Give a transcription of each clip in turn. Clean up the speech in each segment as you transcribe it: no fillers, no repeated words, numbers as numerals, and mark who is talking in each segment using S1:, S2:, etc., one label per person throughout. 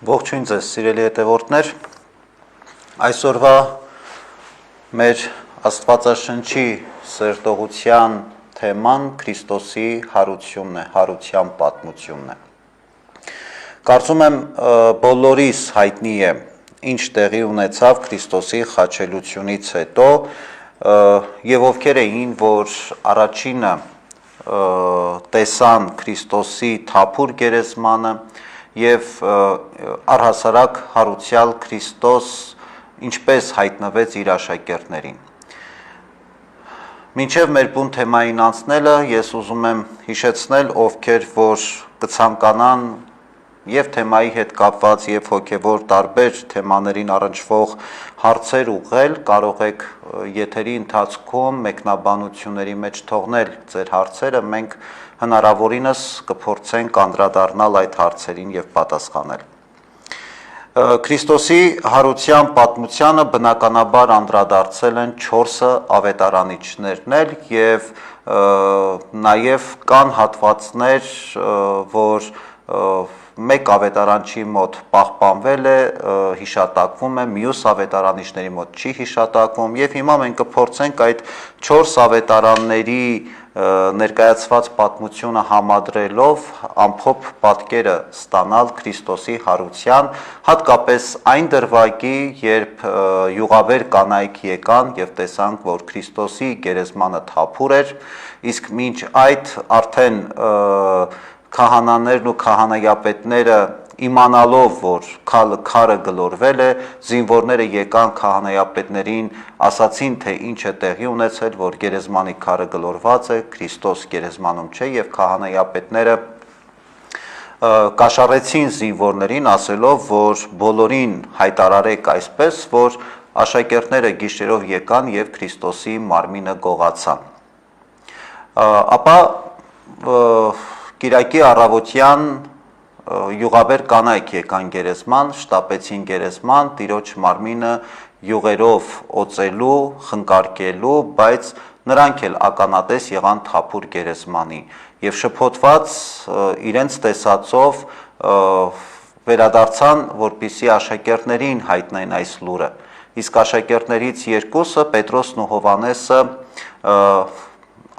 S1: Ողջույն ձեզ, սիրելի հետևորդներ, այսօրվա մեր Աստվածաշնչի սերտողության թեման Քրիստոսի հարությունն է, հարության պատմությունն է։ Կարծում եմ բոլորիս հայտնի է, ինչ տեղի ունեցավ Քրիստոսի խաչելությունից հետո եւ ովքեր էին, որ առաջինը տեսան Քրիստոսի թափուր գերեզմանը եւ առհասարակ հարուցյալ Քրիստոս ինչպես հայտնվեց իր աշակերտներին։ Մինչև մեր բուն թեմային անցնելը ես ուզում եմ հիշեցնել, ովքեր որ կցանկանան եւ թեմայի հետ կապված եւ հոգեվոր տարբեր թեմաներին առնչվող հարցեր ուղղել, կարող եք եթերի ընթացքում մեկնաբանությունների մեջ թողնել ձեր հարցերը, մենք հնարավորինս կփորձենք անդրադառնալ այդ հարցերին եւ պատասխանել։ Քրիստոսի հարության պատմությանը բնականաբար անդրադարձել են 4 ավետարանիչներն էլ եւ նաեւ կան հատվածներ, որ մեկ ավետարանչի մոտ պահպանվել է, հիշատակվում է, մյուս ավետարանիչների մոտ չի հիշատակվում եւ հիմա մենք կփորձենք այդ 4 ավետարանների ներկայացված պատմությունը համադրելով ամփոփ պատկերը ստանալ Քրիստոսի հարության, հատկապես այն դրվագի, երբ յուղաբեր կանայք եկան եւ տեսան, որ Քրիստոսի գերեզմանը թափուր էր, իսկ մինչ այդ արդեն քահանաներն ու քահանայապետները իմանալով, որ քարը գլորվել է, զինվորները եկան քահանայապետներին, ասացին, թե ինչ է տեղի ունեցել, որ գերեզմանի քարը գլորված է, Քրիստոս գերեզմանում չէ եւ քահանայապետները կաշառեցին զինվորներին, ասելով, որ բոլորին հայտարարեք այսպես, որ աշակերտները գիշերով եկան եւ Քրիստոսի մարմինը գողացան։ Ապա Կիրակի առավոտյան յուղաբեր կանայք եկան գերեզման, շտապեցին գերեզման, տիրոջ մարմինը յուղերով օծելու, խնկարկելու, բայց նրանք էլ ականատես եղան թափուր գերեզմանի եւ շփոթված իրենց տեսածով վերադարձան, որպեսզի աշակերտներին հայտնեն այս լուրը։ Իսկ աշակերտներից երկուսը, Պետրոսն ու Հովհաննեսը,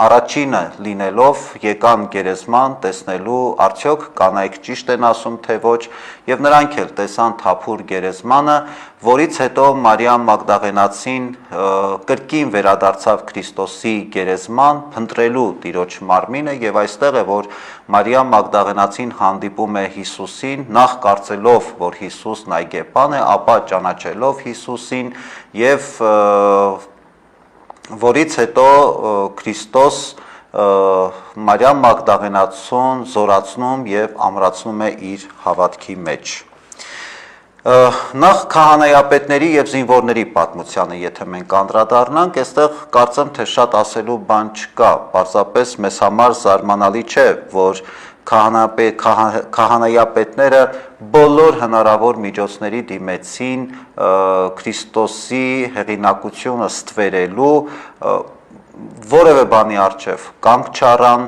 S1: առաջինը լինելով եկան գերեզման տեսնելու արդյոք կանայք ճիշտ են ասում թե ոչ եւ նրանք էլ տեսան թափուր գերեզմանը, որից հետո Մարիամ Մագդաղենացին կրկին վերադարձավ Քրիստոսի գերեզման փնտրելու տիրոջ մարմինը եւ այստեղ է որ Մարիամ Մագդաղենացին հանդիպում է Հիսուսին նախ կարծելով որ Հիսուսն այգեպան է, ապա ճանաչելով Հիսուսին եւ որից հետո Քրիստոս Մարիամ Մագդաղենացուն զորացնում եւ ամրացնում է իր հավատքի մեջ։ Նախ քահանայապետների եւ զինվորների պատմությանը, եթե մենք անդրադառնանք, այստեղ կարծեմ թե շատ ասելու բան չկա, պարզապես մեզ համար զարմանալի չէ, որ քահանայապետները բոլոր հնարավոր միջոցների դիմեցին Քրիստոսի հեղինակությունը ստվերելու որևէ բանի առջև կանգ չառան,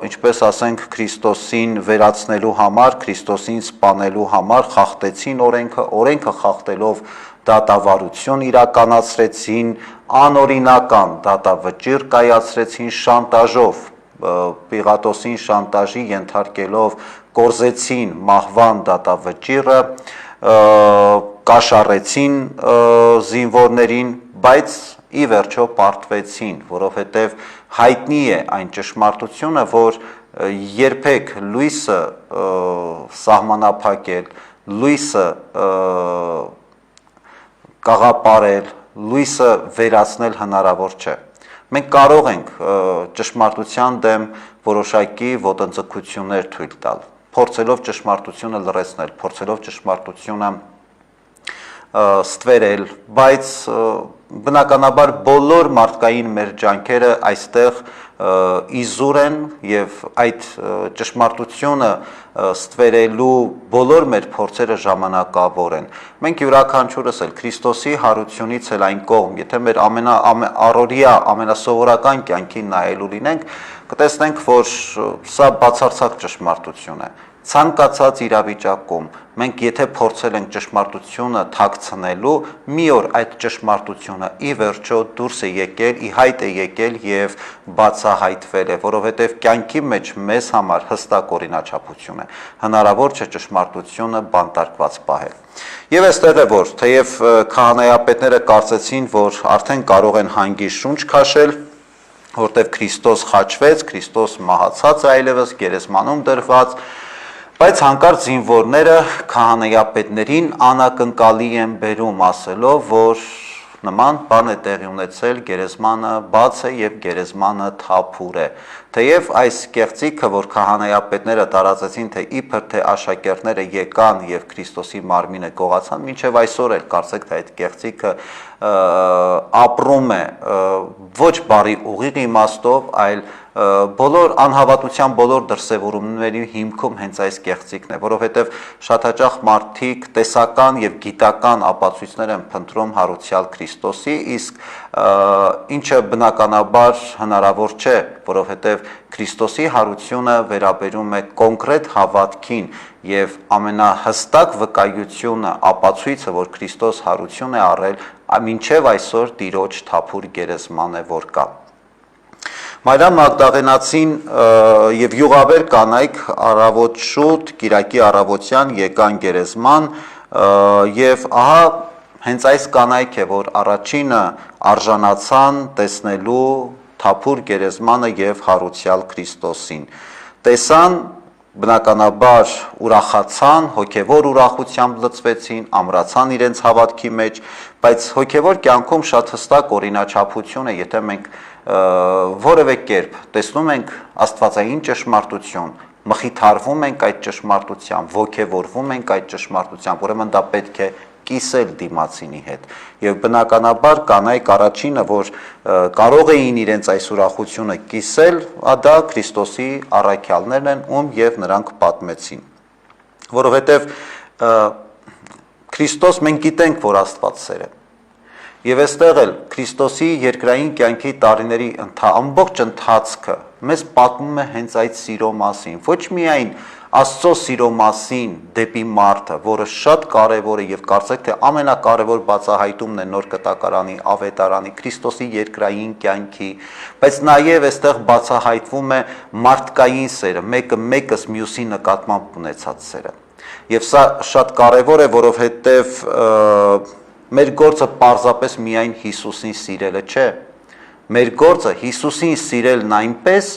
S1: ինչպես ասենք Քրիստոսին վերացնելու համար, Քրիստոսին սպանելու համար խախտեցին օրենքը խախտելով դատավարություն իրականացրեցին, անօրինական դատավճիռ կայացրեցին շանտաժով, Պիղատոսին շանտաժի ենթարկելով կորզեցին մահվան դատավճիռը, կաշառեցին զինվորներին, բայց ի վերջո պարտվեցին, որովհետև հայտնի է այն ճշմարտությունը, որ երբեք լույսը սահմանափակել, լույսը կաղապարել, լույսը վերացնել հնարավոր չէ։ Մենք կարող ենք ճշմարտության դեմ որոշակի ոտնձգություններ թույլ տալ, փորձելով ճշմարտությունը լրացնել, փորձելով ճշմարտությունը ստվերել, բայց բնականաբար բոլոր մարդկային մեր ջանքերը այստեղ իզուր են եւ այդ ճշմարտությունը ստվերելու բոլոր մեր փորձերը ժամանակավոր են։ Մենք յուրաքանչյուրս էլ Քրիստոսի հարությունից էլ այն կողմ, եթե մեր առօրյա ամենասովորական կյանքին նայելու լինենք, կտեսնենք, որ սա բացարձակ ճշմարտություն է։ Ցանկացած իրավիճակում մենք եթե փորձել ենք ճշմարտությունը թաքցնելու, մի օր այդ ճշմարտությունը ի վերջո դուրս է եկել, ի հայտ է եկել եւ բացահայտվել է, որովհետեւ կյանքի մեջ մեզ համար հստակ օրինաչափություն է։ Հնարավոր չէ ճշմարտությունը բանտարկված պահել։ Եվ այստեղ է որ թեև քահանայապետները կարծեցին, որ արդեն կարող են հանգիստ շունչ քաշել, որտեղ Քրիստոս խաչվեց, Քրիստոս մահացած է այլևս գերեզմանում դրված, բայց հանկարծ զինվորները քահանայապետներին անակնկալի են բերում ասելով, որ նման բան է տեղի ունեցել, գերեզմանը բաց է եւ գերեզմանը թափուր է։ Թեև այս կեղծիքը, որ քահանայապետները տարածեցին, թե իբր թե աշակերտները եկան եւ Քրիստոսի մարմինը գողացան, մինչեւ այսօր էլ կարծեք թե այդ կեղծիքը ապրում է ոչ բարի ուղիղ իմաստով, այլ բոլոր անհավատության բոլոր դրսևորումների հիմքում հենց այս կեղծիքն է, որովհետև շատ հաճախ մարդիկ տեսական եւ գիտական ապացույցներ են փնտրում հարուցյալ Քրիստոսի, իսկ ինչը բնականաբար հնարավոր չէ, որովհետև Քրիստոսի հարությունը վերաբերում է կոնկրետ հավատքին եւ ամենահստակ վկայությունը, ապացույցը, որ Քրիստոս հարություն է առել, մինչեւ այսօր Տիրոջ թափուր գերեզման է, որ կա։ Մարիամ Մագդաղենացին եւ յուղաբեր կանայք առավոտ շուտ Կիրակի առավոտյան եկան գերեզման եւ ահա հենց այս կանայք է, որ առաջինը արժանացան տեսնելու թափուր գերեզմանը եւ հարուցյալ Քրիստոսին։ Տեսան, բնականաբար ուրախացան, հոգևոր ուրախությամբ լցվեցին, ամրացան իրենց հավատքի մեջ, բայց հոգևոր կյանքում շատ հստակ օրինաչափություն է, եթե մենք որևէ կերպ տեսնում ենք աստվածային ճշմարտություն, մխիթարվում ենք այդ ճշմարտությամբ, ոգևորվում ենք այդ ճշմարտությամբ, ուրեմն դա պետք է կիսել դիմացինի հետ։ Եվ բնականաբար կանայք առաջինը, որ կարող էին իրենց այս ուրախությունը կիսել, դա Քրիստոսի առաքյալներն են, ում եւ նրանք պատմեցին։ Որովհետեւ Քրիստոս մենք գիտենք, որ Աստված սեր է։ Եվ այստեղ էլ Քրիստոսի երկրային կյանքի տարիների ամբողջ ընթացքը մեզ պատմում է հենց այդ սիրո մասին, ոչ միայն Աստծո սիրո մասին դեպի մարդը, որը շատ կարևոր է եւ կարծեք թե ամենակարևոր բացահայտումն է նոր կտակարանի ավետարանի Քրիստոսի երկրային կյանքի, բայց նաեւ այստեղ բացահայտվում է մարդկային սերը, մեկը մեկս մյուսի նկատմամբ ունեցած սերը։ Եվ սա շատ կարևոր է, որովհետեւ մեր գործը պարզապես միայն Հիսուսին սիրելը չէ։ Մեր գործը Հիսուսին սիրելն այնպես,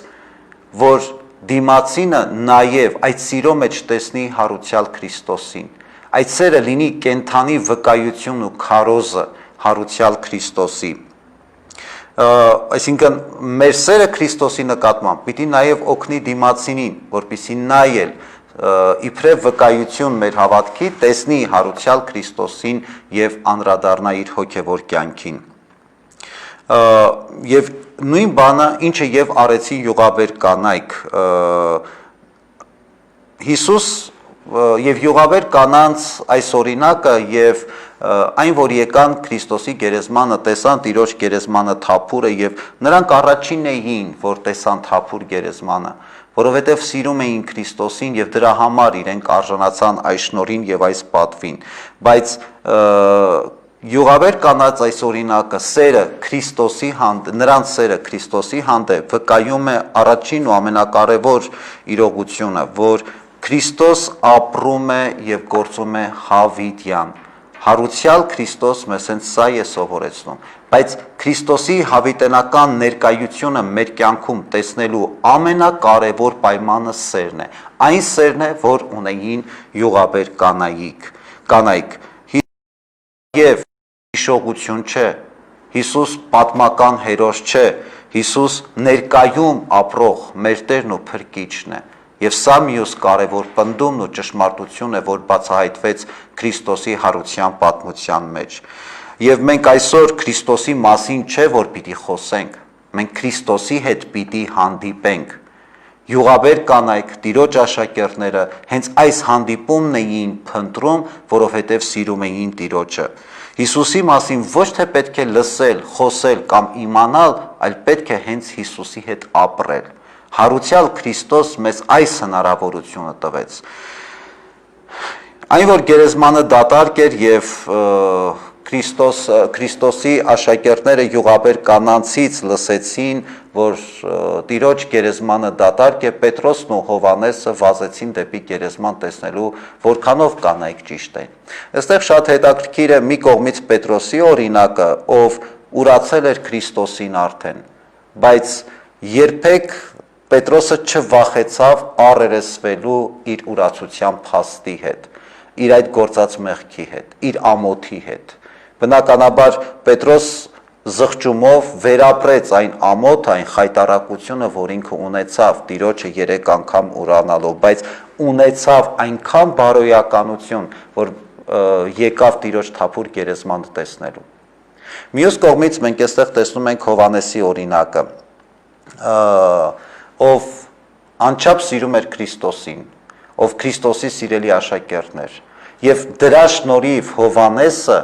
S1: որ դիմացինը նաև այդ սիրո մեջ տեսնի հարուցյալ Քրիստոսին։ Այդ սերը լինի կենթանի վկայություն ու քարոզը հարուցյալ Քրիստոսի։ Այսինքն մեր սերը Քրիստոսի նկատմամբ պիտի նաև օգնի դիմացինին, որպեսզի նա էլ իբրև վկայություն մեր հավատքի տեսնի հարուցյալ Քրիստոսին եւ անդրադառնա իր հոգեվոր կյանքին։ Եվ նույն բանը, ինչը եւ արեցի յուղաբեր կանայք, Հիսուս եւ յուղաբեր կանանց այս օրինակը եւ այն, որ եկան Քրիստոսի գերեզմանը, տեսան Տիրոջ գերեզմանը թափուր է եւ նրանք առաջինն էին, որ տեսան թափուր գերեզմանը, որովհետև սիրում էին Քրիստոսին եւ դրա համար իրենք արժանացան այս շնորհին եւ այս պատվին, բայց յուղաբեր կանանց այս օրինակը սերը Քրիստոսի հանդեպ, նրանց սերը Քրիստոսի հանդեպ վկայում է առաջին ու ամենակարևոր իրողությունը, որ Քրիստոս ապրում է եւ գործում է հավիտյան։ Հարուցյալ Քրիստոս մեզ հենց սա է սովորեցնում, բայց Քրիստոսի հավիտենական ներկայությունը մեր կյանքում տեսնելու ամենակարևոր պայմանը սերն է։ Այն սերն է, որ ունեին յուղաբեր կանայք։ Եվ հիշողություն չէ, Հիսուս պատմական հերոս չէ, Հիսուս ներկայում ապրող մեր Տերն ու Փրկիչն է։ Եվ սա մյուս կարևոր պնդումն ու ճշմարտություն է, որ բացահայտվեց Քրիստոսի հարության պատմության մեջ։ Եվ մենք այսօր Քրիստոսի մասին չէ, որ պիտի խոսենք, մենք Քրիստոսի հետ պիտի հանդիպենք։ Յուղաբեր կանայք, Տիրոջ աշակերտները հենց այս հանդիպումն էին փնտրում, որովհետև սիրում էին Տիրոջը։ Հիսուսի մասին ոչ թե պետք է լսել, խոսել կամ իմանալ, այլ պետք է հենց Հիսուսի հետ ապրել։ Հարուցյալ Քրիստոս մեզ այս հնարավորությունը տվեց։ Այն որ գերեզմանը դատարկ էր եւ Քրիստոսի աշակերտները յուղաբեր կանանցից լսեցին, որ Տիրոջ գերեզմանը դատարկ է, Պետրոսն ու Հովհաննեսը վազեցին դեպի գերեզման տեսնելու որքանով կանայք ճիշտ են։ Այստեղ շատ հետաքրքիր է մի կողմից Պետրոսի օրինակը, ով ուրացել էր Քրիստոսին արդեն, բայց երբեք Պետրոսը չվախեցավ առերեսվելու իր ուրացության փաստի հետ, իր այդ գործած մեղքի հետ, իր ամոթի հետ։ Բնականաբար Պետրոս զղջումով վերապրեց այն ամոթ, այն խայտարակությունը, որ ինքը ունեցավ Տիրոջը 3 անգամ ուրանալով, բայց ունեցավ այնքան բարոյականություն, որ եկավ Տիրոջ թափուր գերեզմանը տեսնելու։ Մյուս կողմից մենք այստեղ տեսնում ենք Հովհաննեսի օրինակը, ով անչափ սիրում էր Քրիստոսին, ով Քրիստոսի սիրելի աշակերտն էր, եւ դրա շնորհիվ Հովհաննեսը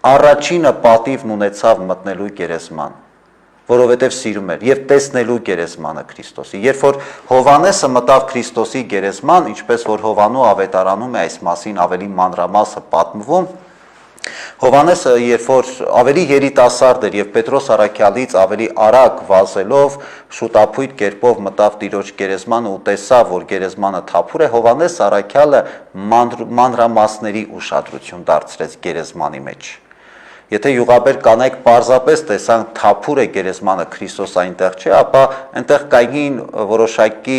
S1: առաջինը պատիվն ունեցավ մտնելու գերեզման, որովհետև սիրում էր եւ տեսնելու գերեզմանը Քրիստոսի։ Երբ որ Հովհաննեսը մտավ Քրիստոսի գերեզման, ինչպես որ Հովանու ավետարանում է այս մասին ավելի մանրամասը պատմվում, Հովհաննեսը երբ որ ավելի երիտասարդ էր եւ Պետրոս առաքյալից ավելի արագ վազելով շուտապույտ կերպով մտավ Տիրոջ գերեզմանը ու տեսավ, որ գերեզմանը թափուր է, Հովհաննես առաքյալը մանրամասների ուշադրություն դարձրեց գերեզմանի մեջ։ Եթե յուղաբեր կանայք պարզապես տեսան թափուր է գերեզմանը, Քրիստոս այնտեղ չէ, ապա այնտեղ կային որոշակի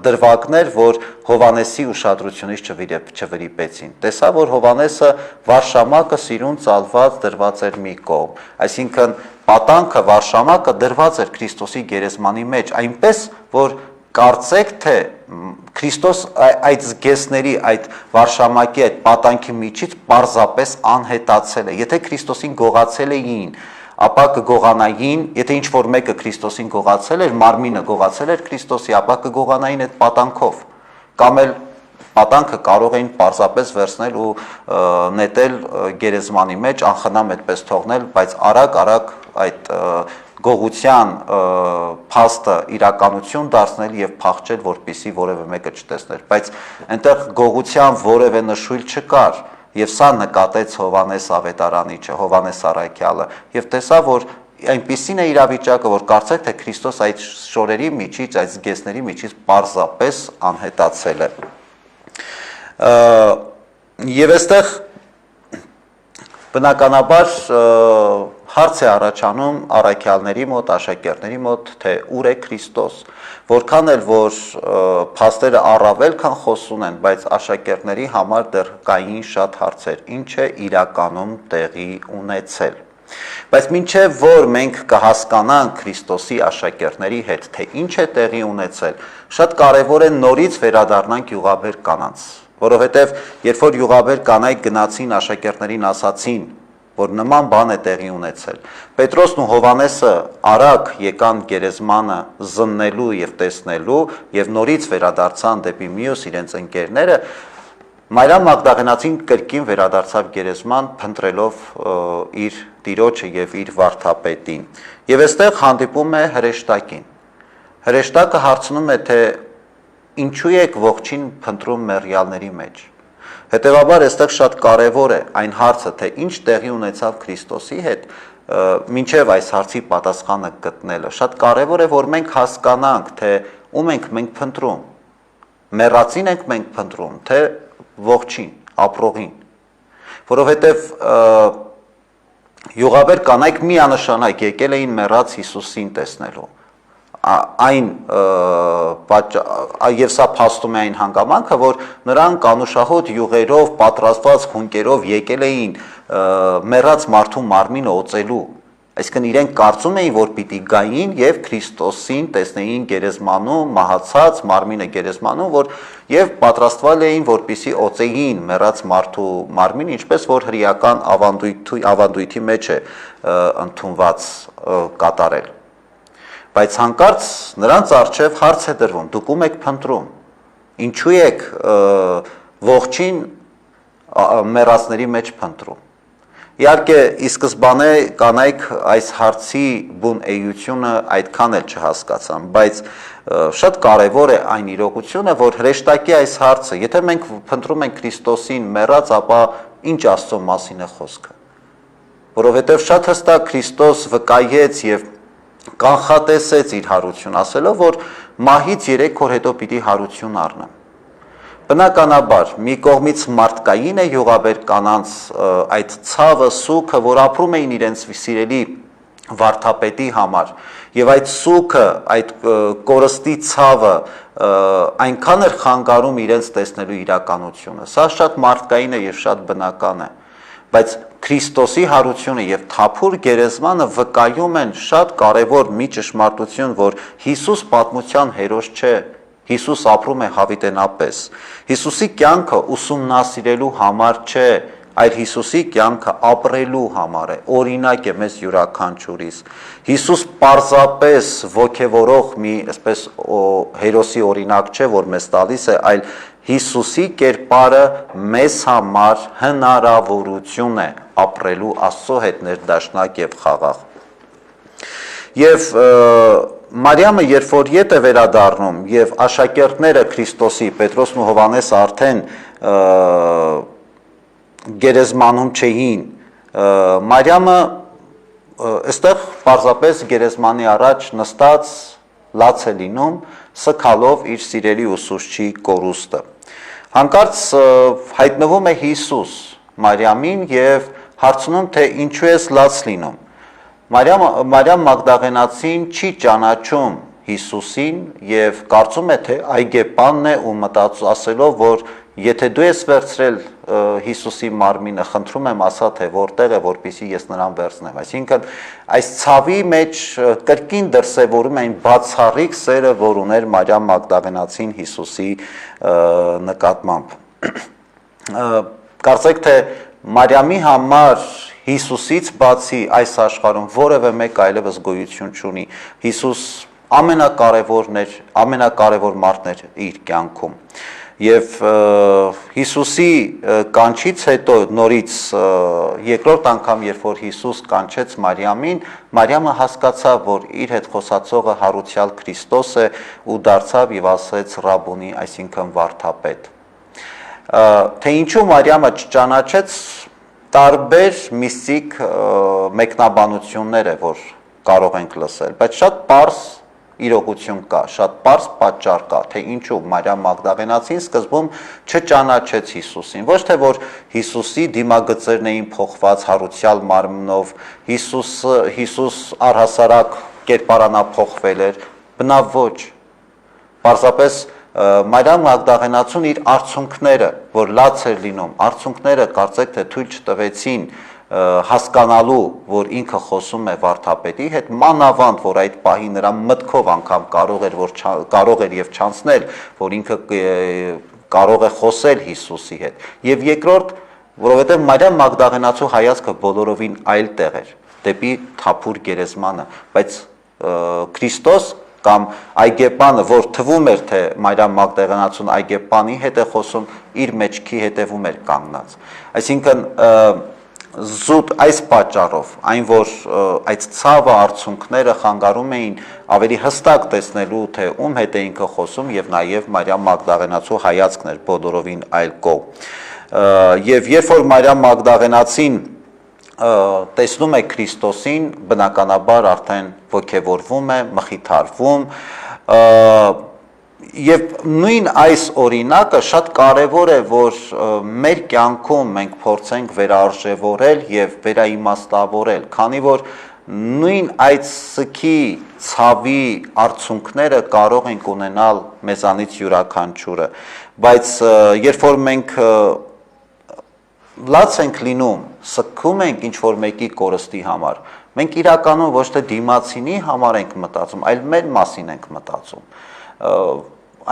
S1: դրվագներ, որ Հովհաննեսի ուշադրությունից չվրիպեցին։ Տեսա, որ Հովհաննեսը վարշամակը սիրուն ծալված դրված էր մի կողմ, այսինքն պատանքը վարշամակը դրված էր Քրիստոսի գերեզմանի մեջ, այնպես որ կարծեք թե Քրիստոս այդ զգեստների, այդ վարշամակի, այդ պատանքի միջից պարզապես անհետացել է։ Եթե Քրիստոսին գողացել էին, ապա կգողանային, եթե ինչ-որ մեկը Քրիստոսին գողացել էր, մարմինը գողացել էր Քրիստոսի, ապա կգողանային այդ պատանքով, կամ էլ պատանքը կարող էին պարզապես վերցնել ու նետել գերեզմանի մեջ, անխնամ այդպես թողնել, բայց արագ այդ գողության փաստը իրականություն դարձնել եւ փախչել, որպիսի որևէ մեկը չտեսներ, բայց այնտեղ գողության որևէ նշույլ չկար, եւ սա նկատեց Հովհաննես ավետարանիչը, Հովհաննես առաքյալը, եւ տեսավ, որ այնպիսին է իրավիճակը, որ կարծեք թե Քրիստոս այդ շորերի միջից, այդ զգեստների միջից պարզապես անհետացել է։ Եվ այստեղ բնականաբար հարց է առաջանում առաքյալների մոտ, աշակերտների մոտ, թե ուր է Քրիստոս, որքան էլ որ փաստերը առավել քան խոսուն են, բայց աշակերտների համար դեռ կային շատ հարցեր, ինչ է իրականում տեղի ունեցել։ Բայց մինչև որ մենք կհասկանանք Քրիստոսի աշակերտների հետ, թե ինչ է տեղի ունեցել, շատ կարևոր է նորից վերադառնանք յուղաբեր կանանց, որովհետև երբ որ յուղաբեր կանայք գնացին աշակերտներին ասացին, որ նման բան է տեղի ունեցել, Պետրոսն ու Հովհաննեսը արագ եկան գերեզմանը զննելու եւ տեսնելու եւ նորից վերադարձան դեպի մյուս իրենց ընկերները, Մարիամ Մագդաղենացին կրկին վերադարձավ գերեզման, փնտրելով իր Տիրոջը եւ իր վարդապետին։ Եվ այստեղ հանդիպում է հրեշտակին։ Հրեշտակը հարցնում է, թե ինչու եք ողջին փնտրում մեռյալների մեջ։ Հետևաբար այստեղ շատ կարևոր է այն հարցը, թե ինչ տեղի ունեցավ Քրիստոսի հետ, մինչև այս հարցի պատասխանը գտնելը։ Շատ կարևոր է, որ մենք հասկանանք, թե ում ենք մենք փնտրում։ Մեռածին ենք մենք փնտրում, թե ողջին, ապրողին, որովհետև յուղաբեր կանայք միանշանակ եկել էին մեռած Հիսուսին տեսնելու, այն եւ սա փաստում է այն հանգամանքը, որ նրանք անուշահոտ յուղերով, պատրաստված հունկերով եկել էին մեռած մարդու մարմինը օծելու, այսինքն իրենք կարծում էին, որ պիտի գային եւ Քրիստոսին տեսնեին գերեզմանում, մահացած մարմինը գերեզմանում, որ եւ պատրաստվել էին, որպիսի օծեին մեռած մարդու մարմինը, ինչպես որ հրեական ավանդույթի մեջ է ընդունված կատարել։ Բայց հանկարծ նրանց առջև հարց է դրվում, դուք ում եք փնտրում, ինչու եք ողջին մեռածների մեջ փնտրում։ Իհարկե, ի սկզբանե կանայք այս հարցի բուն էությունը այդքան էլ չհասկացան, բայց շատ կարևոր է այն իրողությունը, որ հրեշտակի այս հարցը, եթե մենք փնտրում ենք Քրիստոսին մեռած, ապա ինչ Աստծո մասին է խոսքը։ Որովհետև շատ հստակ Քրիստոս վկայեց եւ կանխատեսեց իր հարություն, ասելով, որ մահից 3 օր հետո պիտի հարություն առնեմ։ Բնականաբար, մի կողմից մարդկային է յուղաբեր կանանց այդ ցավը, սուքը, որ ապրում էին իրենց սիրելի վարդապետի համար, եւ այդ սուքը, այդ կորստի ցավը այնքան էր խանգարում իրենց տեսնելու իրականությունը։ Սա շատ մարդկային է եւ շատ բնական է, բայց Քրիստոսի հարությունը եւ թափուր գերեզմանը վկայում են շատ կարեւոր մի ճշմարտություն, որ Հիսուս պատմության հերոս չէ, Հիսուս ապրում է հավիտենապես։ Հիսուսի կյանքը ուսումնասիրելու համար չէ, այլ Հիսուսի կյանքը ապրելու համար է, օրինակ է մեզ յուրաքանչյուրիս։ Հիսուս պարզապես ոգևորող մի, այսպես հերոսի օրինակ չէ, որ մեզ տալիս է, այլ Հիսուսի կերպարը մեզ համար հնարավորություն է ապրելու Աստծո հետ ներդաշնակ եւ խաղաղ։ Եվ Մարիամը, երբ որ ետ է վերադառնում եւ աշակերտները Քրիստոսի, Պետրոսն ու Հովհաննեսը արդեն գերեզմանում չէին, Մարիամը այստեղ պարզապես գերեզմանի առաջ նստած լաց է լինում, սգալով իր սիրելի ուսուցչի կորուստը։ Հանկարծ հայտնվում է Հիսուս Մարիամին եւ հարցնում, թե ինչու ես լաց լինում։ Մարիամ Մագդաղենացին չի ճանաչում Հիսուսին եւ կարծում է, թե այգեպանն է ու ասելով, որ եթե դու ես վերցրել Հիսուսի մարմինը, խնդրում եմ ասա, թե որտեղ է, որպեսզի ես նրան վերցնեմ։ Այսինքն այս ցավի մեջ կրկին դրսևորում է այն բացառիկ սերը, որ ուներ Մարիամ Մագդաղենացին Հիսուսի նկատմամբ։ Կարծեք, թե Մարիամի համար Հիսուսից բացի այս աշխարհում որևէ մեկ այլևս գոյություն չունի։ Հիսուս ամենակարևոր մարդն էր իր կյանքում։ Եվ Հիսուսի կանչից հետո նորից երկրորդ անգամ, երբ որ Հիսուս կանչեց Մարիամին, Մարիամը հասկացավ, որ իր հետ խոսացողը հարուցյալ Քրիստոս է ու դարձավ եւ ասեց Ռաբունի, այսինքն վարդապետ։ Թե ինչու Մարիամը չճանաչեց, տարբեր միստիկ մեկնաբանություններ է, որ կարող ենք լսել, բայց շատ պարզ իրողություն կա, շատ պարզ պատճառ կա, թե ինչու Մարիամ Մագդաղենացին սկզբում չճանաչեց Հիսուսին, ոչ թե որ Հիսուսի դիմագծերն էին փոխված հարուցյալ մարմնով, Հիսուս առհասարակ կերպարանափոխվել էր, բնավ ոչ, պարզապես Մարիամ Մագդաղենացուն իր արցունքները, որ լաց էր լինում, արցունքները կարծեք, թե թույլ չտվեցին հասկանալու, որ ինքը խոսում է վարդապետի հետ, մանավանդ, որ այդ պահի նրա մտքով անգամ կարող էր եւ չանցնել, որ ինքը կարող է խոսել Հիսուսի հետ։ Եվ երկրորդ, որովհետեւ Մարիամ Մագդաղենացու հայացքը բոլորովին այլ տեղ էր, դեպի թափուր գերեզմանը, բայց Քրիստոս կամ այգեպանը, որ թվում էր, թե Մարիամ Մագդաղենացուն այգեպանի հետ է խոսում, իր մեջքի հետևում էր կանգնած։ Այսինքն զուտ այս պատճառով, այն որ այդ ցավը արցունքները խանգարում էին ավելի հստակ տեսնելու, թե ում հետ է ինքը խոսում եւ նաեւ Մարիամ Մագդաղենացու հայացքն էր բոլորովին այլ կողմ։ Եվ երբ որ Մարիամ Մագդաղենացին տեսնում է Քրիստոսին, բնականաբար արդեն ոգևորվում է, մխիթարվում, եւ նույն այս օրինակը շատ կարեւոր է, որ մեր կյանքում մենք փորձենք վերարժևորել եւ վերաիմաստավորել, քանի որ նույն այդ սքի ցավի արցունքները կարող ենք ունենալ մեզանից յուրաքանչյուրը, բայց երբ որ մենք լաց ենք լինում, սգում ենք ինչ-որ մեկի կորստի համար, մենք իրականում ոչ թե դիմացինի համար ենք մտածում, այլ մեր մասին ենք մտածում,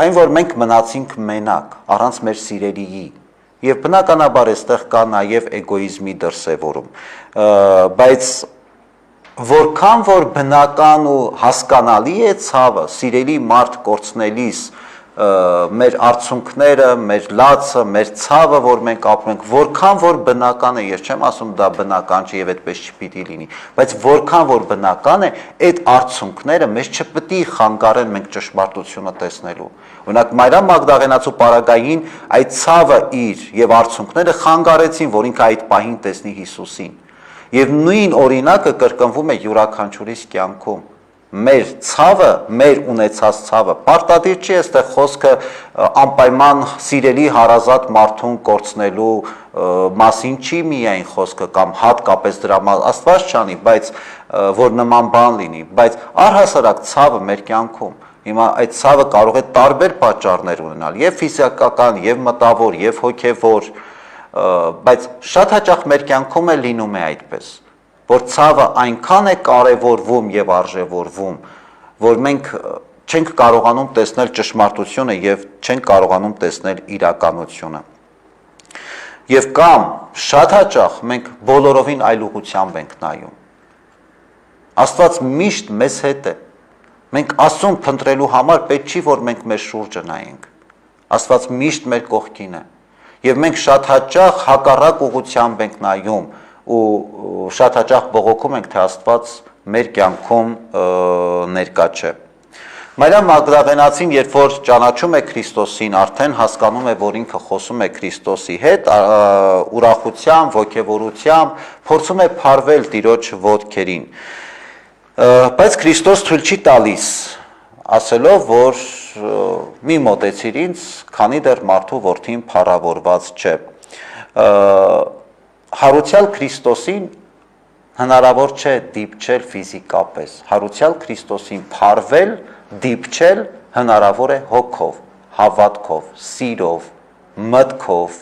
S1: այն որ մենք մնացինք մենակ, առանց մեր սիրելիի, եւ բնականաբար այստեղ կա նաեւ էգոիզմի դրսեւորում, բայց որքան որ բնական ու հասկանալի է ցավը, սիրելի մարդ կորցնելիս, մեր արցունքները, մեր լացը, մեր ցավը, որ մենք ապրում ենք, որքան որ բնական է, ես չեմ ասում դա բնական չի եւ այդպես չպիտի լինի, բայց որքան որ բնական է, այդ արցունքները մեզ չպետք է խանգարեն մենք ճշմարտությունը տեսնելու։ Օրինակ Մարիամ Մագդաղենացու պարագային այդ ցավը իր եւ արցունքները խանգարեցին, որ ինքը այդ պահին տեսնի Հիսուսին։ Եվ նույն օրինակը կրկնվում է յուրաքանչյուրիս կյանքում։ Մեր ցավը, մեր ունեցած ցավը, պարտադիր չի այստեղ խոսքը անպայման սիրելի հարազատ մարդուն կորցնելու մասին չի միայն խոսքը կամ հատկապես դրա Աստված չանի, բայց որ նման բան լինի, բայց առհասարակ ցավը մեր կյանքում, հիմա այդ ցավը կարող է տարբեր պատճառներ ունենալ, եւ ֆիզիկական, եւ մտավոր, եւ հոգեվոր, բայց շատ հաճախ մեր կյանքում է լինում է այդպես, որ ցավը այնքան է կարևորվում եւ արժեվորվում, որ մենք չենք կարողանում տեսնել ճշմարտությունը եւ չենք կարողանում տեսնել իրականությունը։ Եվ կամ շատ հաճախ մենք բոլորովին այլ ուղղությամբ ենք նայում։ Աստված միշտ մեզ հետ է։ Մենք Աստծուն փնտրելու համար պետք չի, որ մենք մեր շուրջը նայենք։ Աստված միշտ մեր կողքին է։ Եվ մենք շատ հաճախ հակառակ ուղղությամբ ենք նայում ու շատ հաճախ բողոքում ենք, թե Աստված մեր կյանքում ներկա չէ։ Մարիամ Մագդաղենացին, երբ որ ճանաչում է Քրիստոսին, արդեն հասկանում է, որ ինքը խոսում է Քրիստոսի հետ, ուրախությամբ, ոգևորությամբ, փորձում է փարվել Տիրոջ ոտքերին։ Բայց Քրիստոս թույլ չի տալիս, ասելով, որ մի մոտեցիր ինձ, քանի դեռ մարդու որդին փառավորված չէ։ Հարուցյալ Քրիստոսին հնարավոր չէ դիպչել ֆիզիկապես, հարուցյալ Քրիստոսին փարվել, դիպչել հնարավոր է հոգով, հավատքով, սիրով, մտքով։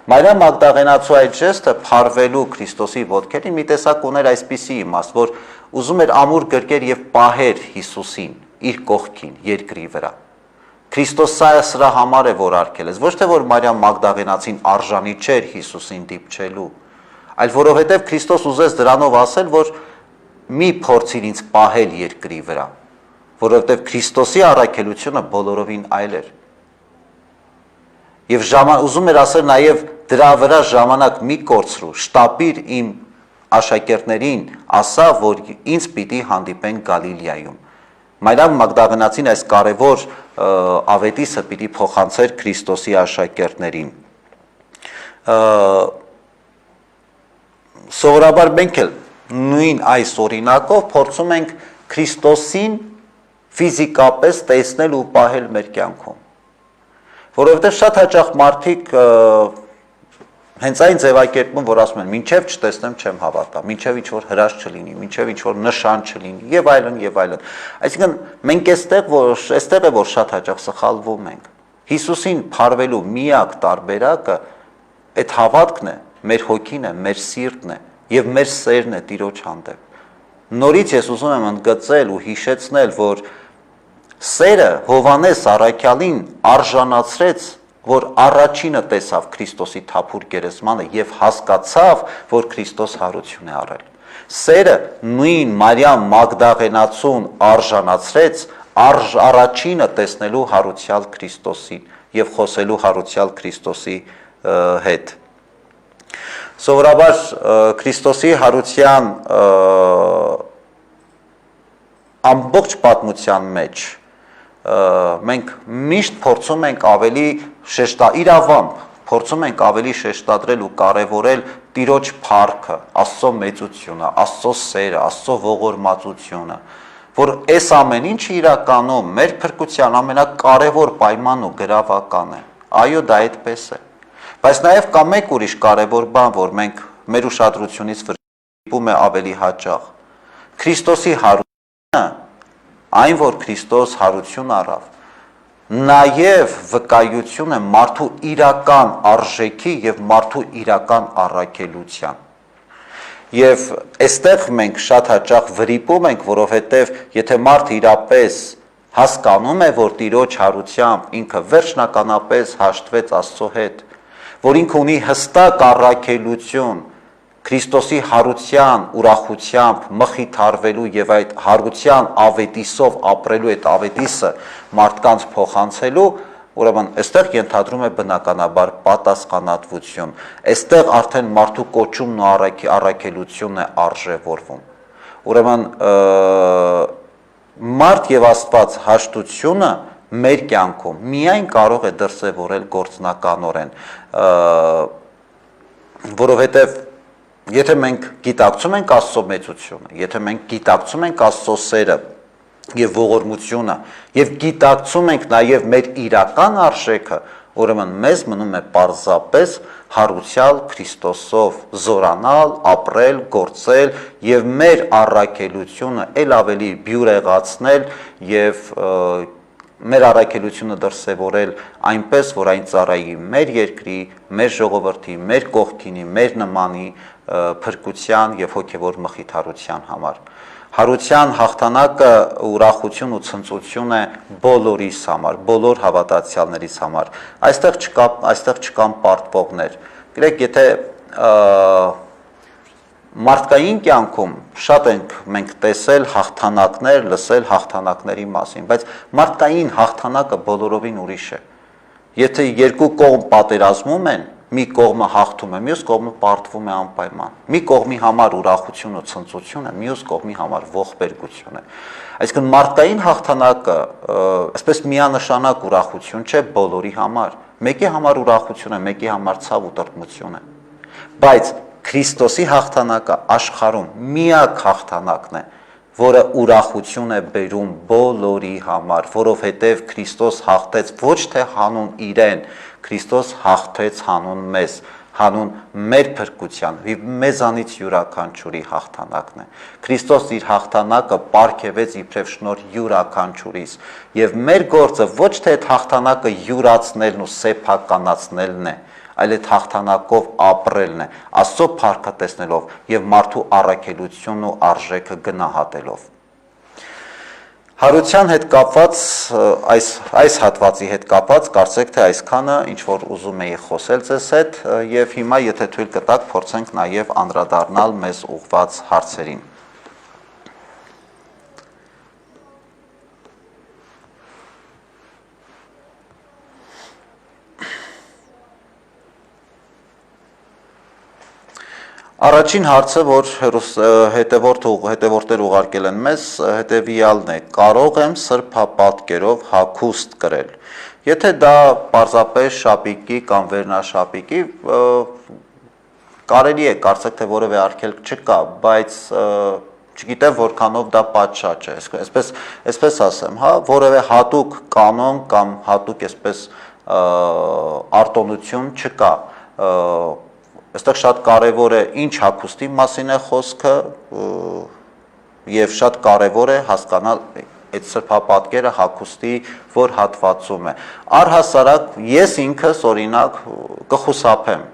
S1: Մարիամ Մագդաղենացու այդ ժեստը փարվելու Քրիստոսի ոտքերին մի տեսակ ուներ այսպիսի իմաստ, որ ուզում էր ամուր գրկեր եւ պահեր Հիսուսին իր կողքին, երկրի վրա։ Քրիստոսը սրա համար է որ արգելեց, ոչ թե որ Մարիամ Մագդաղենացին արժանի չէր Հիսուսին դիպչելու, այլ որովհետև Քրիստոս ուզեց դրանով ասել, որ մի փորձիր ինձ պահել երկրի վրա, որովհետև Քրիստոսի առաքելությունը բոլորովին այլ էր։ Եվ ուզում էր ասել նաև դրա վրա ժամանակ մի կորցրու, շտապիր իմ աշակերտներին, ասա, որ ինձ պիտի հանդիպեն Գալիլեայում։ Մարիամ Մագդաղենացին այս կարևոր ավետիսը պիտի փոխանցեր Քրիստոսի աշակերտներին։ Սովորաբար մենք էլ նույն այս օրինակով փորձում ենք Քրիստոսին ֆիզիկապես տեսնել ու պահել մեր կյանքում։ Որովհետև շատ հաճախ մարդիկ հենց այն ձևակերպում, որ ասում են, մինչև չտեսնեմ չեմ հավատա, մինչև ինչ-որ հրաշք չլինի, մինչև ինչ-որ նշան չլինի, եւ այլն, եւ այլն։ Այսինքն մենք այստեղ է, որ շատ հաճախ սխալվում ենք։ Հիսուսին փարվելու միակ տարբերակը այդ հավատքն է, մեր հոգին է, մեր սիրտն է եւ մեր սերն է Տիրոջ հանդեպ։ Նորից ես ուզում եմ ընդգծել ու հիշեցնել, որ սերը Հովհաննես առաքյալին արժանացրեց, որ առաջինը տեսավ Քրիստոսի թափուր գերեզմանը եւ հասկացավ, որ Քրիստոս հարություն է առել։ Սերը նույն Մարիամ Մագդաղենացուն արժանացրեց առաջինը տեսնելու հարուցյալ Քրիստոսին եւ խոսելու հարուցյալ Քրիստոսի հետ։ Սովորաբար Քրիստոսի հարության ամբողջ պատմության մեջ մենք միշտ փորձում ենք ավելի իրավամբ փորձում ենք ավելի շեշտադրել ու կարևորել Տիրոջ փառքը, Աստծո մեծությունը, Աստծո սերը, Աստծո ողորմածությունը, որ այս ամեն ինչը իրականում մեր փրկության ամենակարևոր պայմանն ու գրավական է։ Այո, դա այդպես է։ Բայց նաև կա մեկ ուրիշ կարևոր բան, որ մենք մեր ուշադրությունից վրիպում է ավելի հաճախ։ Քրիստոսի հարությունը, այն որ Քրիստոս հարություն առավ, նաև վկայություն է մարդու իրական արժեքի եւ մարդու իրական առաքելության։ Եվ այստեղ մենք շատ հաճախ վրիպում ենք, որովհետեւ եթե մարդը իրապես հասկանում է, որ Տիրոջ հարությամբ ինքը վերջնականապես հաշտվեց Աստծո հետ, որ ինքը ունի հստակ առաքելություն Քրիստոսի հարության ուրախությամբ մխիթարվելու եւ այդ հարության ավետիսով ապրելու այդ ավետիսը մարդկանց փոխանցելու, ուրեմն այստեղ ենթադրում է բնականաբար պատասխանատվություն, այստեղ արդեն մարդու կոչումն ու առաքելությունն է արժևորվում։ Ուրեմն մարդ եւ Աստված հաշտությունը մեր կյանքում միայն կարող է դրսևորել գործնականորեն, որովհետեւ եթե մենք գիտակցում ենք Աստծո մեծությունը, եթե մենք գիտակցում ենք Աստծո սերը եւ ողորմությունը եւ գիտակցում ենք նաեւ մեր իրական արժեքը, ուրեմն մեզ մնում է պարզապես հարուցյալ Քրիստոսով զորանալ, ապրել, գործել եւ մեր առաքելությունը ել ավելի բյուրեղացնել եւ մեր առաքելությունը դրսևորել այնպես, որ այն ծառայի մեր երկրի, մեր ժողովրդի, մեր կողքինի, մեր նմանի փրկության եւ հոգեվոր մխիթարության համար։ Հարության հաղթանակը ուրախություն ու ցնծություն է բոլորիս համար, բոլոր հավատացյալներիս համար։ Այստեղ չկան պարտվողներ։ Գիտեք, եթե մարդկային կյանքում շատ ենք մենք տեսել հաղթանակներ, լսել հաղթանակների մասին, բայց մարդկային հաղթանակը բոլորովին ուրիշ է։ Եթե երկու կողմ պատերազմում են, մի կողմը հաղթում է, մյուս կողմը պարտվում է անպայման։ Մի կողմի համար ուրախություն ու ցնծություն է, մյուս կողմի համար ողբերգություն է։ Այսինքն մարդկային հաղթանակը այսպես միանշանակ ուրախություն չէ բոլորի համար։ Մեկի համար ուրախություն է, մեկի համար ցավ ու տրտմություն է։ Բայց Քրիստոսի հաղթանակը աշխարհում միակ հաղթանակն է, որը ուրախություն է բերում բոլորի համար, որովհետև Քրիստոս հաղթեց ոչ թե հանուն իրեն, Քրիստոս հաղթեց հանուն մեզ, հանուն մեր փրկության, մեզանից յուրաքանչյուրի հաղթանակն է։ Քրիստոս իր հաղթանակը պարգևեց իբրև շնորհ յուրաքանչյուրիս, եւ մեր գործը ոչ թե այդ հաղթանակը յուրացնելն ու սեփականացնելն է, այլ այդ հաղթանակով ապրելն է, Աստծո փառքը տեսնելով եւ մարդու առաքելությունն ու արժեքը գնահատելով։ Հարության հետ կապված այս հատվածի հետ կապված կարծեք թե այսքանը ինչ որ ուզում էի խոսել ձեզ հետ եւ հիմա եթե թույլ կտաք փորձենք նաեւ անդրադառնալ մեզ ուղված հարցերին։ Առաջին հարցը, որ հետևորդներ ուղարկել են մեզ, հետևյալն է. կարող եմ սրբապատկերով հագուստ կրել։ Եթե դա պարզապես շապիկի կամ վերնաշապիկի, կարելի է, կարծեք թե որևէ արգելք չկա, բայց չգիտեմ որքանով դա պատշաճ է, այսպես ասեմ, հա, որևէ հատուկ կանոն կամ հատուկ այսպես արտոնություն չկա։ Այստեղ շատ կարևոր է ինչ հագուստի մասին է խոսքը եւ շատ կարևոր է հասկանալ այդ սրբապատկերը հագուստի որ հատվածում է։ Առհասարակ ես ինքս օրինակ կխուսափեմ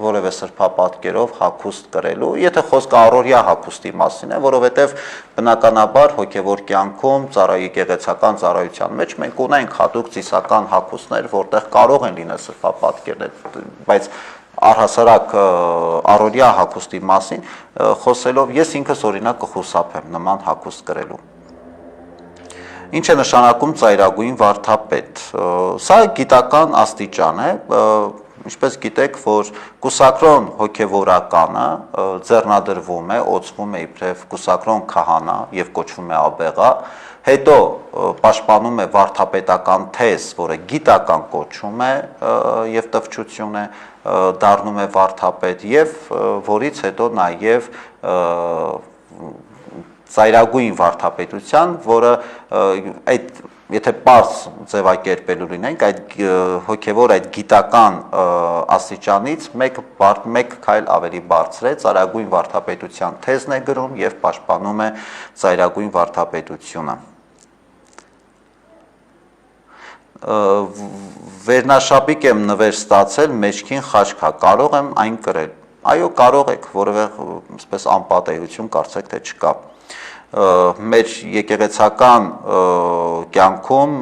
S1: որևէ սրբապատկերով հագուստ կրելու, եթե խոսքը առօրյա հագուստի մասին է, որովհետեւ բնականաբար հոգեվոր կյանքում եկեղեցական ծառայության մեջ մենք ունենք հատուկ ծիսական հագուստներ, որտեղ կարող են լինել սրբապատկերներ, բայց առհասարակ առօրյա հագուստի մասին խոսելով ես ինքս օրինակ կխուսափեմ նման հագուստ կրելու։ Ինչ է նշանակում ծայրագույն վարդապետ։ Սա գիտական աստիճան է, ինչպես գիտեք, որ կուսակրոն հոգևորականը ձեռնադրվում է, օծվում է իբրև կուսակրոն քահանա եւ կոչվում է աբեղա, հետո պաշտպանում է վարդապետական թեզ, որը գիտական կոչում է եւ տվչություն է, դառնում է վարդապետ եւ որից հետո նաեւ ծայրագույն վարդապետության, որը այդ եթե պարզ ձևակերպելու լինենք, այդ հոգևոր այդ գիտական աստիճանից մեկ քայլ ավելի բարձր է, ծայրագույն վարդապետության թեզն է գրում եւ պաշտպանում է ծայրագույն վարդապետությունը։ Վերնաշապիկ եմ նվեր ստացել, մեջքին խաչքա, կարող եմ այն կրել։ Այո, կարող եք, որևէ այսպես անպատեհություն կարծեք թե չկա։ մեր եկեղեցական կյանքում,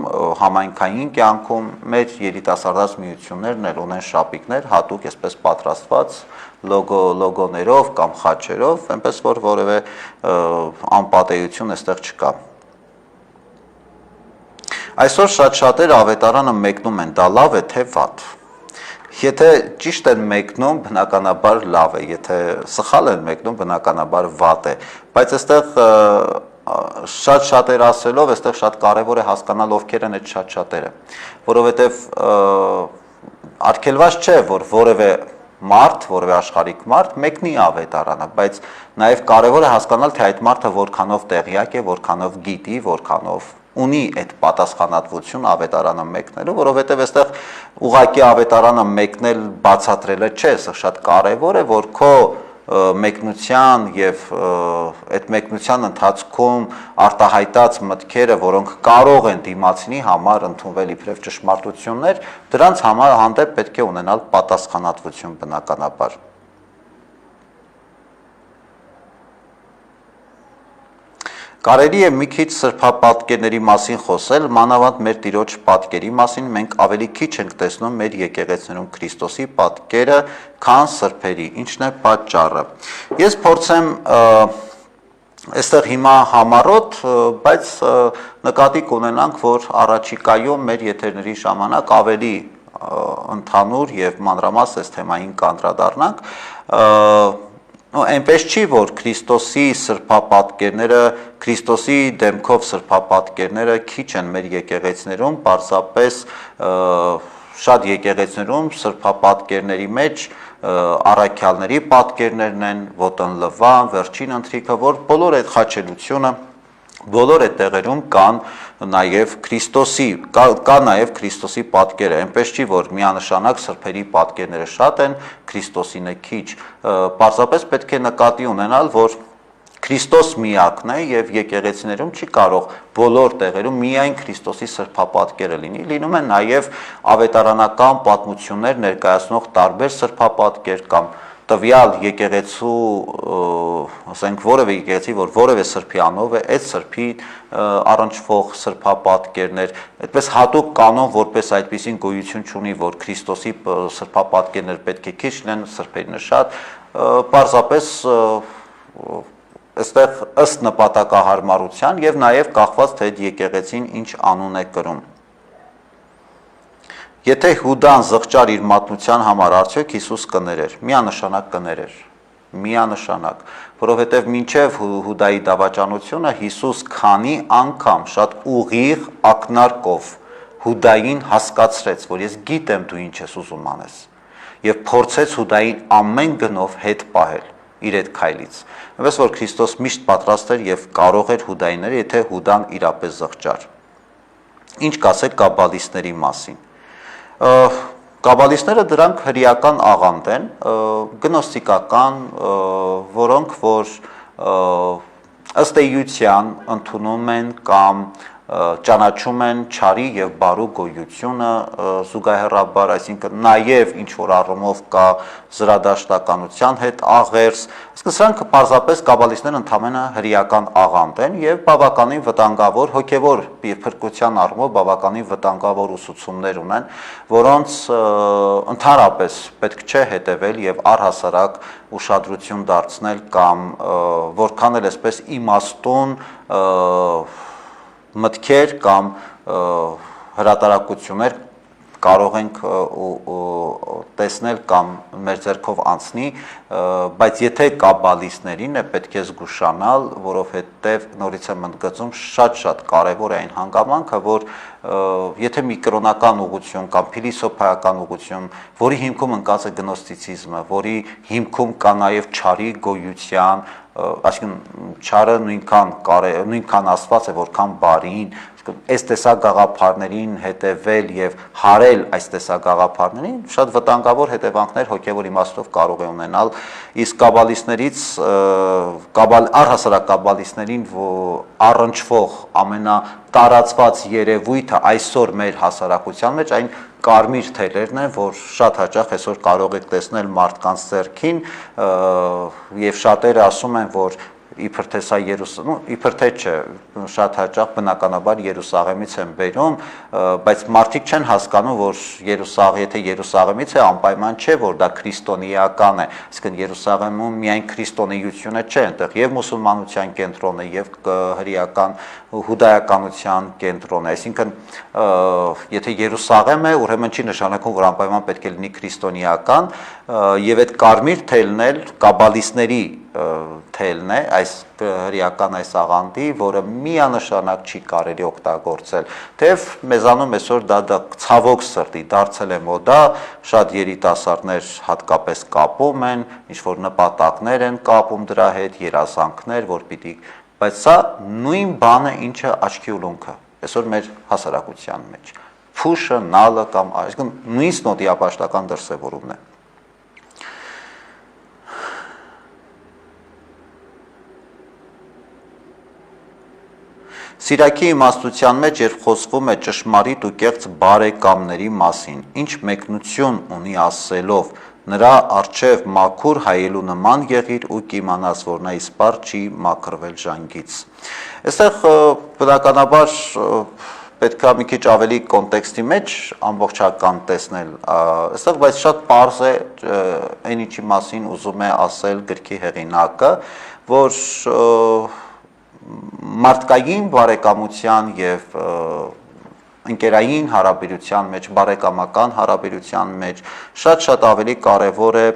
S1: համայնքային կյանքում մեր երիտասարդաց միություններն էլ ունեն շապիկներ, հատուկ այսպես պատրաստված լոգոներով կամ խաչերով, այնպես որ որևէ անպատեություն այստեղ չկա։ Այսօր շատ-շատերը ավետարանը մեկնում են, դա լավ է թե վատ։ Եթե ճիշտ են մեկնում, բնականաբար լավ է, եթե սխալ են մեկնում, բնականաբար վատ է, բայց այստեղ շատ-շատեր ասելով, այստեղ շատ կարևոր է հասկանալ ովքեր են այդ շատ-շատերը, որովհետև արգելված չէ, որ որևէ մարդ, որևէ աշխարհիկ մարդ մեկնի ավետարանը, բայց նաև կարևոր է հասկանալ, թե այդ մարդը որքանով տեղյակ է, որքանով գիտի, որքանով ունի այդ պատասխանատվություն ավետարանը մեկնելու, որովհետև այստեղ ուղղակի ավետարանը մեկնել բացատրելը չէ, սա շատ կարևոր է, որ քո մեկնության եւ այդ մեկնության ընթացքում արտահայտած մտքերը, որոնք կարող են դիմացինի համար ընդունվել իբրև ճշմարտություններ, դրանց համար հանդեպ պետք է ունենալ պատասխանատվություն բնականաբար։ Կարելի է մի քիչ սրբապատկերների մասին խոսել, մանավանդ մեր Տիրոջ պատկերի մասին, մենք ավելի քիչ ենք տեսնում մեր եկեղեցիներում Քրիստոսի պատկերը, քան սրբերի, ինչն է պատճառը։ Ես փորձեմ այստեղ հիմա համառոտ, բայց նկատի կունենանք, որ առաջիկայում մեր եթերների ժամանակ ավելի ընդհանուր եւ մանրամասն այս թեմային կանդրադառնանք, այնպես չի, որ Քրիստոսի սրբապատկերները, Քրիստոսի դեմքով սրբապատկերները քիչ են մեր եկեղեցիներում, պարզապես շատ եկեղեցիներում սրբապատկերների մեջ առաքյալների պատկերներն են, ոտընլվան, վերջին ընթրիքը, որ բոլոր այդ խաչելությունը բոլոր այդ տեղերում կան նաև Քրիստոսի, կա նաև Քրիստոսի պատկերը, այնպես չի, որ միանշանակ սրբերի պատկերները շատ են, Քրիստոսինը քիչ, պարզապես պետք է նկատի ունենալ, որ Քրիստոս միակն է եւ եկեղեցիներում չի կարող բոլոր տեղերում միայն Քրիստոսի սրբապատկերը լինի, լինում են նաև ավետարանական պատմություններ ներկայացնող տարբեր սրբապատկեր կամ տվյալ եկեղեցու, ասենք որևէ եկեղեցի, որ որևէ սրբի անով է, այդ սրբի առնչվող սրբապատկերներ, այդպես հատուկ կանոն, որպես այդպիսին գոյություն չունի, որ Քրիստոսի սրբապատկերներ պետք է քիչ լինեն, սրբերինը շատ, պարզապես այստեղ ըստ նպատակահարմարության եւ նաեւ կախված թե այդ եկեղեցին ինչ անուն է կրում։ Եթե Հուդան զղջար իր մատնության համար, արդյոք Հիսուս կներեր, միանշանակ կներեր, միանշանակ, որովհետև մինչև Հուդայի դավաճանությունը Հիսուս քանի անգամ շատ ուղիղ ակնարկով Հուդային հասկացրեց, որ ես գիտեմ դու ինչ ես ուզում անես, եւ փորձեց Հուդային ամեն գնով հետ պահել իր այդ քայլից։ Այնպես որ Քրիստոս միշտ պատրաստ էր եւ կարող էր Հուդայիները, եթե Հուդան իրապես զղջար։ Ինչ կասեք կաբալիստների մասին։ Կաբալիստները դրանք հրեական աղանդ են, գնոստիկական, որոնք որ ըստ էության ընդունում են կամ ճանաչում են չարի եւ բարու գոյությունը զուգահեռաբար, այսինքն նաեւ ինչ որ առումով կա զրադաշտականության հետ աղերս, իսկ սրանք պարզապես կաբալիստներն ընդամենը հրեական աղանդ են եւ բավականին վտանգավոր հոգեվոր փրկության առումով բավականին վտանգավոր ուսուցումներ ունեն, որոնց ընդհանրապես պետք չէ հետևել եւ առհասարակ ուշադրություն դարձնել կամ որքան էլ այսպես իմաստուն մտքեր կամ հրատարակություններ կարող ենք տեսնել կամ մեր ձեռքով անցնի, բայց եթե կաբալիստներին է պետք է զգուշանալ, որովհետև նորից եմ ընդգծում շատ կարևոր է այն հանգամանքը, որ եթե մի կրոնական ուղղություն կամ փիլիսոփայական ուղղություն, որի հիմքում ընկած է գնոստիցիզմը, որի հիմքում կա նաև չարի գոյության, այսինքն չարը նույնքան աստված է, որքան բարին, այս տեսակ գաղափարներին հետևել եւ հարել այս տեսակ գաղափարներին շատ վտանգավոր հետևանքներ հոգեվոր իմաստով կարող է ունենալ, իսկ կաբալիստներից առհասարակ կաբալիստներին առնչվող ամենատարածված երևույթը այսօր մեր հասարակության մեջ այն կարմիր թելերն են, որ շատ հաճախ այսօր կարող եք տեսնել մարդկանց ձեռքին եւ շատերը ասում են, որ իբր թե սա իբր թե չէ, շատ հաճախ բնականաբար Երուսաղեմից են բերում, բայց մարդիկ չեն հասկանում, որ եթե Երուսաղեմից է, անպայման չէ, որ դա քրիստոնեական է, այսինքն Երուսաղեմում միայն քրիստոնեությունը չէ, այնտեղ եւ մուսուլմանության կենտրոնն է, եւ հրեական հուդայականության կենտրոնն է, այսինքն եթե Երուսաղեմ է, ուրեմն չի նշանակում, որ անպայման պետք է լինի քրիստոնեական, եւ այդ կարմիր թելն էլ կաբալիստների թելն է, այս հրեական այս աղանդի, որը միանշանակ չի կարելի օգտագործել, թեև մեզանում այսօր դա ցավոք սրտի դարձել է մոդա, շատ երիտասարդներ հատկապես կապում են, ինչ որ նպատակներ են կապում դրա հետ, երազանքներ, որ պիտի, բայց սա նույն բանը, ինչը աչքի ուլունքը, այսօր մեր հասարակության մեջ, փուշը, նալը կամ այսինքն նույն սնոտիապաշտական դրսևորումն է։ Սիրակի իմաստության մեջ, երբ խոսվում է ճշմարիտ ու կեղծ բարեկամների մասին, ինչ մեկնություն ունի ասելով, նրա առջև մաքուր հայելու նման եղիր ու կիմանաս, որ նա իսպառ չի մաքրվել ժանգից։ Այստեղ բնականաբար պետք է մի քիչ ավելի կոնտեքստի մեջ ամբողջական տեսնել, այստեղ բայց շատ պարզ է այն ինչի մասին ուզում է ասել գրքի հեղինակը, որ մարդկային բարեկամության եւ ընկերային հարաբերության մեջ, բարեկամական հարաբերության մեջ շատ ավելի կարևոր է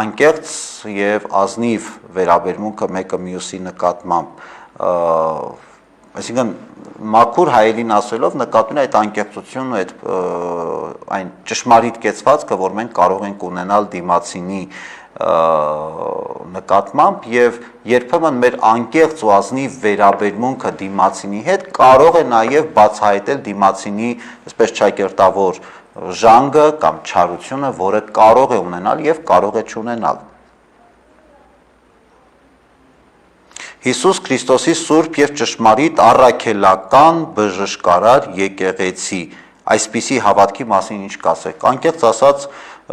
S1: անկեղծ եւ ազնիվ վերաբերմունքը մեկը մյուսի նկատմամբ, այսինքն մաքուր հայելին ասելով նկատում է այդ անկեղծությունն ու այդ այն ճշմարիտ կեցվածքը, որ մենք կարող ենք ունենալ դիմացինի նկատմամբ եւ երբեմն մեր անկեղծ ու ազնիվ վերաբերմունքը դիմացինի հետ կարող է նաեւ բացահայտել դիմացինի, այսպես ճակերտավոր ժանգը կամ չարությունը, որը կարող է ունենալ եւ կարող է չունենալ։ Հիսուս Քրիստոսի սուրբ եւ ճշմարիտ առաքելական բժշկարար եկեղեցի, այսպիսի հավատքի մասին ինչ կասեք։ Անկեղծ ասած,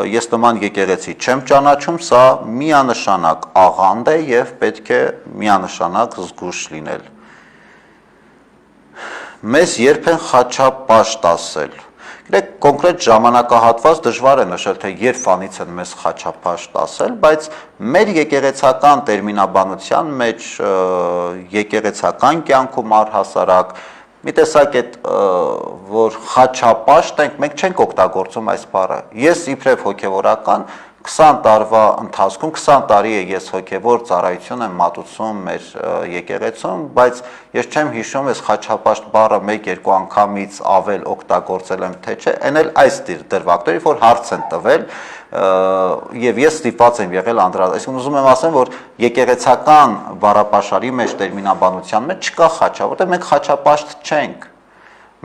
S1: ես նման եկեղեցի չեմ ճանաչում, սա միանշանակ աղանդ է եւ պետք է միանշանակ զգուշ լինել։ Մեզ երբ են խաչապաշտ ասել։ Գիտեք, կոնկրետ ժամանակահատված դժվար է նշել, թե երբ անից են մեզ խաչապաշտ ասել, բայց մեր եկեղեցական տերմինաբանության մեջ, եկեղեցական կյանքում առհասարակ մի տեսակ այդ որ խաչապաշտ ենք, մենք չենք օգտագործում այս բառը։ Ես իբրև հոգևորական 20 տարվա ընթացքում 20 տարի է ես հոգևոր ծառայություն եմ մատուցում մեր եկեղեցում, բայց ես չեմ հիշում այս խաչապաշտ բառը 1-2 անգամից ավել օգտագործել եմ թե չէ, այն էլ այս դրվագների, որ հարց են տվել եւ ես ստիպված եմ եղել անդրադառնալ, այսինքն ուզում եմ ասեմ, որ եկեղեցական բառապաշարի մեջ տերմինաբանության մեջ չկա խաչա, որտեղ մենք խաչապաշտ չենք,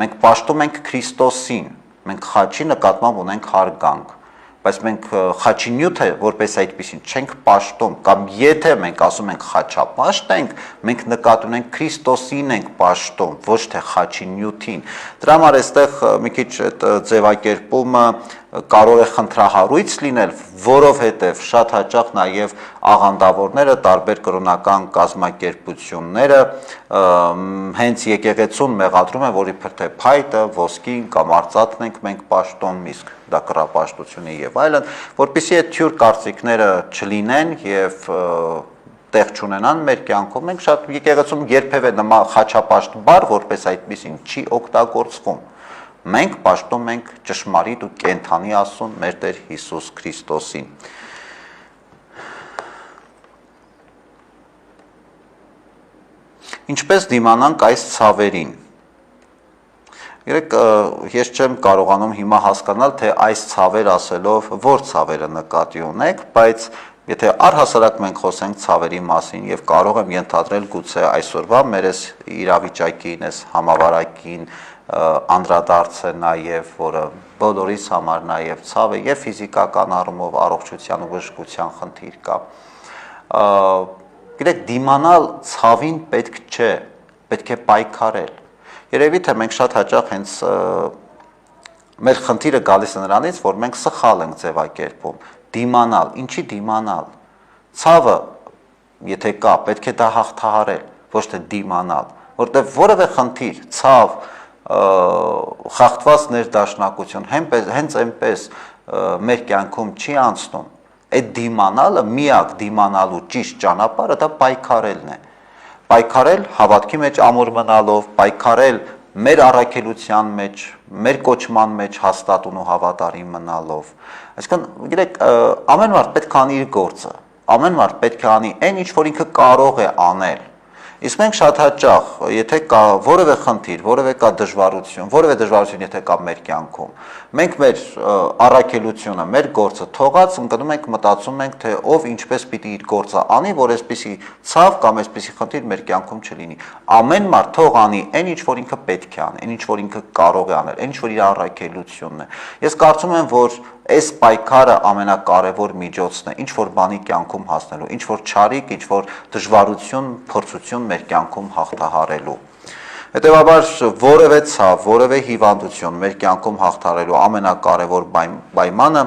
S1: մենք պաշտում ենք Քրիստոսին, մենք խաչի նկատմամբ ունենք հարգանք, բայց մենք խաչի նյութը որպես այդպեսին չենք պաշտում, կամ եթե մենք ասում ենք խաչապաշտ ենք, մենք նկատի ունենք Քրիստոսին ենք պաշտում, ոչ թե խաչի նյութին։ Դրա համար այստեղ մի քիչ այդ ձևակերպումը կարող է խնդրահարույց լինել, որովհետև շատ հաճախ նաև աղանդավորները, տարբեր կրոնական կազմակերպությունները հենց եկեղեցուն մեղադրում են, որ իբր թե փայտը, ոսկին կամ արծաթն ենք մենք պաշտում, իսկ դա կռապաշտություն է եւ այլն, որպեսզի այդ թյուր կարծիքները չլինեն եւ տեղ չունենան մեր կյանքում, մենք շատ եկեղեցում երբևէ նման խաչապաշտ բառ որպես այդպեսին չի օգտագործվում։ Մենք պաշտում ենք ճշմարիտ ու կենդանի Աստծուն մեր Տեր Հիսուս Քրիստոսին։ Ինչպես դիմանանք այս ցավերին։ Երեք ես չեմ կարողանում հիմա հասկանալ, թե այս ցավեր ասելով որ ցավերը նկատի ունեք, բայց եթե առհասարակ մենք խոսենք ցավերի մասին եւ կարող եմ ենթադրել գուցե այսօրվա մեր այս իրավիճակին, այս համավարակին անդրադարձը նաև, որը բոլորիս համար նաև ցավ է եւ ֆիզիկական առումով առողջության ու բժշկության խնդիր կա։ Գիտեք, դիմանալ ցավին պետք չէ, պետք է պայքարել։ Երևի թե մենք շատ հաճախ հենց մեր խնդիրը գալիս է նրանից, որ մենք սխալ ենք ձևակերպում։ Դիմանալ, ինչի դիմանալ։ Ցավը եթե կա, պետք է դա հաղթահարել, ոչ թե դիմանալ, որտեղ որևէ խնդիր, ցավ, խախտված ներդաշնակություն, հենց այնպես մեր կյանքում չի անցնում, այդ դիմանալը, միակ դիմանալու ճիշտ ճանապարհը դա պայքարելն է, պայքարել հավատքի մեջ ամուր մնալով, պայքարել մեր առաքելության մեջ, մեր կոչման մեջ հաստատուն ու հավատարիմ մնալով, այսինքն, գիտեք, ամեն մարդ պետք է անի իր գործը, ամեն մարդ պետք է անի այն, ինչ որ ինքը կարող է անել, իսկ մենք շատ հաճախ, եթե կա որևէ խնդիր, որևէ կա դժվարություն, որևէ դժվարություն եթե կա մեր կյանքում, մենք մեր առաքելությունը, մեր գործը թողած ընկնում ենք, մտածում ենք, թե ով ինչպես պիտի իր գործը անի, որ այսպիսի ցավ կամ այսպիսի խնդիր մեր կյանքում չլինի։ Ամեն մարդ թող անի այն, ինչ որ ինքը պետք է անի, այն, ինչ որ ինքը կարող է անել, այն, ինչ որ իր առաքելությունն է։ Ես կարծում եմ, որ այս պայքարը ամենակարևոր միջոցն է, ինչ որ բանի կյանքում հասնելու, ինչ որ չարիք, ինչ որ դժվարություն, փորձություն մեր կյանքում հաղթահարելու։ Հետևաբար որևէ ցավ, որևէ հիվանդություն մեր կյանքում հաղթահարելու ամենակարևոր պայմանը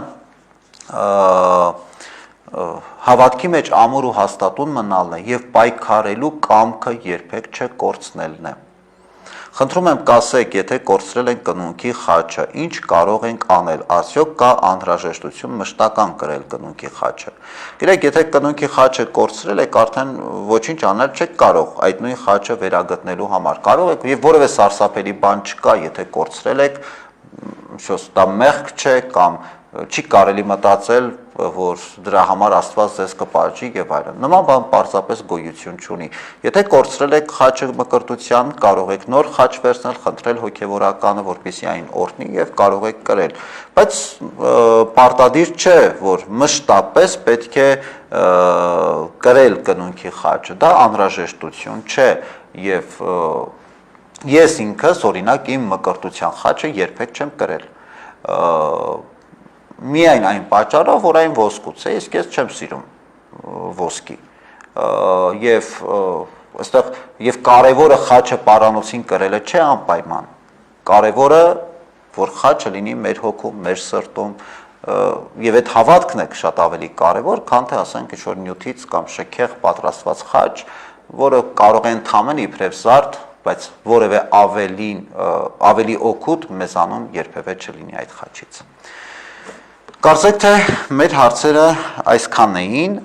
S1: հավատքի մեջ ամուր ու հաստատուն մնալն է եւ պայքարելու կամքը երբեք չկորցնելն է։ Խնդրում եմ կասեք, եթե կորցրել ենք կնունքի խաչը, ինչ կարող ենք անել, արդյոք կա անհրաժեշտություն մշտական կրել կնունքի խաչը։ Գիտեք, եթե կնունքի խաչը կորցրել եք, արդեն ոչինչ անել չեք կարող այդ նույն խաչը վերագտնելու համար։ Կարող եք եւ որևէ սարսափելի բան չկա, եթե կորցրել եք, դա մեղք չէ կամ չի կարելի մտածել, որ դրա համար Աստված ձեզ կպաճի եւ այլն։ Նման բան պարզապես գոյություն չունի։ Եթե կորցրել եք խաչը մկրտության, կարող եք նոր խաչ վերցնել, խնդրել հոգեվորականը, որպեսզի այն օրհնի եւ կարող եք կրել։ Բայց պարտադիր չէ, որ մշտապես պետք է կրել կնունքի խաչը։ Դա անհրաժեշտություն չէ եւ ես ինքս օրինակ իմ մկրտության խաչը երբեք չեմ կրել։ Միայն այն պատճառով, որ այն ոսկուց է, իսկ ես չեմ սիրում ոսկի։ Եվ այստեղ եւ կարևորը խաչը պարանոցին կրելը չէ անպայման։ Կարևորը, որ խաչը լինի մեր հոգում, մեր սրտում, եւ այդ հավատքն է շատ ավելի կարևոր, քան թե ասենք ինչ-որ նյութից կամ շքեղ պատրաստված խաչ, որը կարող է ընդհանրեն իբրև զարդ, բայց որևէ ավելի օգուտ մեզանում երբևէ չլինի այդ խաչից։ Կարծեք թե մեր հարցերը այսքանն էին,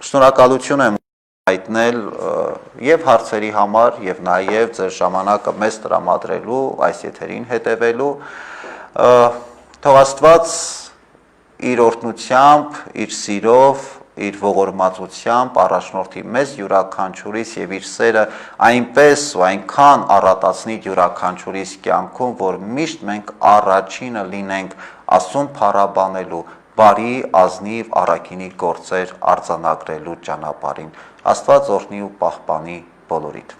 S1: շնորհակալություն եմ հայտնել եւ հարցերի համար եւ նաեւ ձեր ժամանակը մեզ տրամադրելու, այս եթերին հետևելու, թող Աստված իր օրհնությամբ, իր սիրով, իր ողորմածությամբ առաջնորդի մեզ յուրաքանչյուրիս եւ իր սերը այնպես ու այնքան առատացնի յուրաքանչյուրիս կյանքում, որ միշտ մենք առաջինը լինենք Աստծուն փառաբանելու, բարի, ազնիվ, առաքինի գործեր արձանագրելու ճանապարհին։ Աստված օրհնի ու պահպանի բոլորիդ։